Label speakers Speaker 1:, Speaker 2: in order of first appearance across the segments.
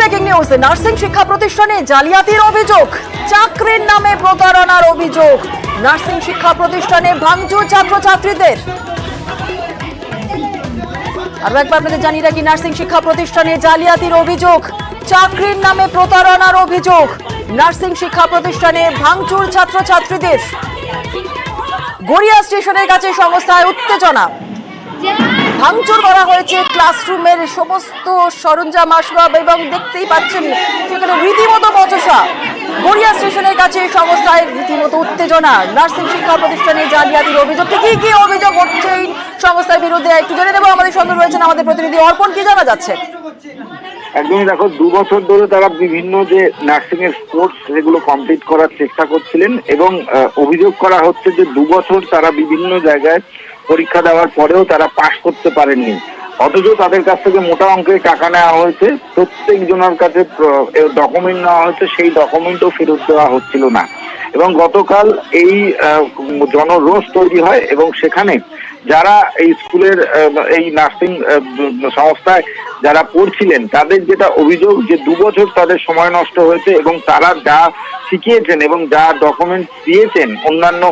Speaker 1: Breaking news, nursing শিক্ষা প্রতিষ্ঠানে জালিয়াতির অভিযোগ, চাকরির নামে প্রতারণার অভিযোগ, নার্সিং শিক্ষা প্রতিষ্ঠানে ভাঙচুর ছাত্রছাত্রীদের। আরো একবার আপনাদের জানিয়ে রাখি, নার্সিং শিক্ষা প্রতিষ্ঠানে জালিয়াতির অভিযোগ, চাকরির নামে প্রতারণার অভিযোগ, নার্সিং শিক্ষা প্রতিষ্ঠানে ভাঙচুর ছাত্রছাত্রীদের। গড়িয়া স্টেশনের কাছে সংস্থায় উত্তেজনা, ভাঙচুর করা হয়েছে ক্লাসরুমের সমস্ত সরঞ্জাম আসবাব এবং দেখতেই পাচ্ছেন সেখানে রীতিমতো বচসা। গড়িয়া স্টেশনের কাছে সংস্থায় রীতিমতো উত্তেজনা, নার্সিং শিক্ষা প্রতিষ্ঠানে জালিয়াতির অভিযোগ। কি কি অভিযোগ হচ্ছে এই সংস্থার বিরুদ্ধে একটু জেনে নেব। আমাদের সঙ্গে রয়েছেন আমাদের প্রতিনিধি অর্পণ, কি জানা যাচ্ছে?
Speaker 2: একদমই, দেখো 2 বছর ধরে তারা বিভিন্ন যে নার্সিং এর কোর্স সেগুলো কমপ্লিট করার চেষ্টা করছিলেন এবং অভিযোগ করা হচ্ছে যে 2 বছর তারা বিভিন্ন জায়গায় পরীক্ষা দেওয়ার পরেও তারা পাশ করতে পারেননি, অথচ তাদের কাছ থেকে মোটা অঙ্কের টাকা নেওয়া হয়েছে। প্রত্যেক জনের কাছে ডকুমেন্ট নেওয়া হয়েছে, সেই ডকুমেন্টও ফেরত দেওয়া হচ্ছিল না। এবং গতকাল এই জনরোষ তৈরি হয় এবং সেখানে যারা এই স্কুলের এই নার্সিং সংস্থায় যারা পড়ছিলেন তাদের যেটা অভিযোগ যে 2 বছর তাদের সময় নষ্ট হয়েছে এবং তারা যা শিখিয়েছেন এবং যা ডকুমেন্ট দিয়েছেন অন্যান্য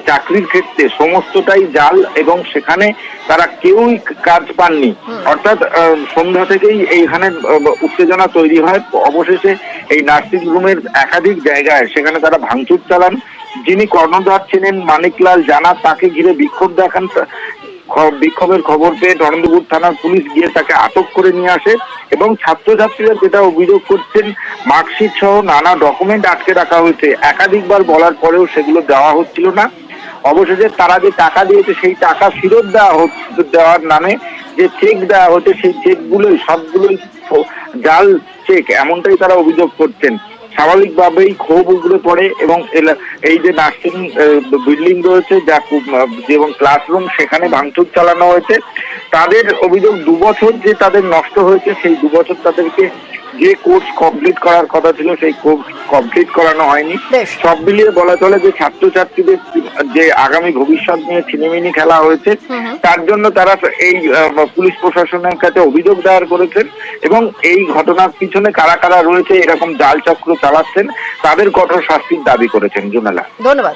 Speaker 2: চাকরির ক্ষেত্রে সমস্তটাই জাল এবং সেখানে তারা কেউই কাজ পাননি। অর্থাৎ সন্ধ্যা থেকেই এইখানে উত্তেজনা তৈরি হয়। অবশেষে এই নার্সিং রুমের একাধিক জায়গায় সেখানে তারা ভাঙচুর চালান। যিনি কর্ণধার ছিলেন মানিকলাল জানা, তাকে ঘিরে বিক্ষোভ দেখান। বিক্ষোভের খবর পেয়ে নরেন্দ্রপুর থানার পুলিশ গিয়ে তাকে আটক করে নিয়ে আসে এবং ছাত্রছাত্রীরা যেটা অভিযোগ করছেন, মার্কশিট সহ নানা ডকুমেন্ট আটকে রাখা হয়েছে। একাধিকবার বলার পরেও সেগুলো দেওয়া হচ্ছিল না। অবশেষে তারা যে টাকা দিয়েছে সেই টাকা ফেরত দেওয়ার নামে যে চেক দেওয়া হচ্ছে সেই চেকগুলোই সবগুলোই জাল চেক, এমনটাই তারা অভিযোগ করছেন। স্বাভাবিকভাবেই ক্ষোভ উগড়ে পড়ে এবং এই যে নার্সিং বিল্ডিং রয়েছে যা এবং ক্লাসরুম সেখানে ভাঙচুর চালানো হয়েছে। তাদের অভিযোগ 2 বছর যে তাদের নষ্ট হয়েছে, সেই 2 বছর তাদেরকে যে কোর্স কমপ্লিট করার কথা ছিল সেই কোর্স কমপ্লিট করানো হয়নি। সব মিলিয়ে বলা চলে যে ছাত্রছাত্রীদের যে আগামী ভবিষ্যৎ নিয়ে ছিনিমিনি খেলা হয়েছে, তার জন্য তারা এই পুলিশ প্রশাসনের কাছে অভিযোগ দায়ের করেছেন এবং এই ঘটনার পিছনে কারা কারা রয়েছে এরকম জাল চক্র চালাচ্ছেন তাদের কঠোর শাস্তির দাবি করেছেন। জুনালা,
Speaker 1: ধন্যবাদ।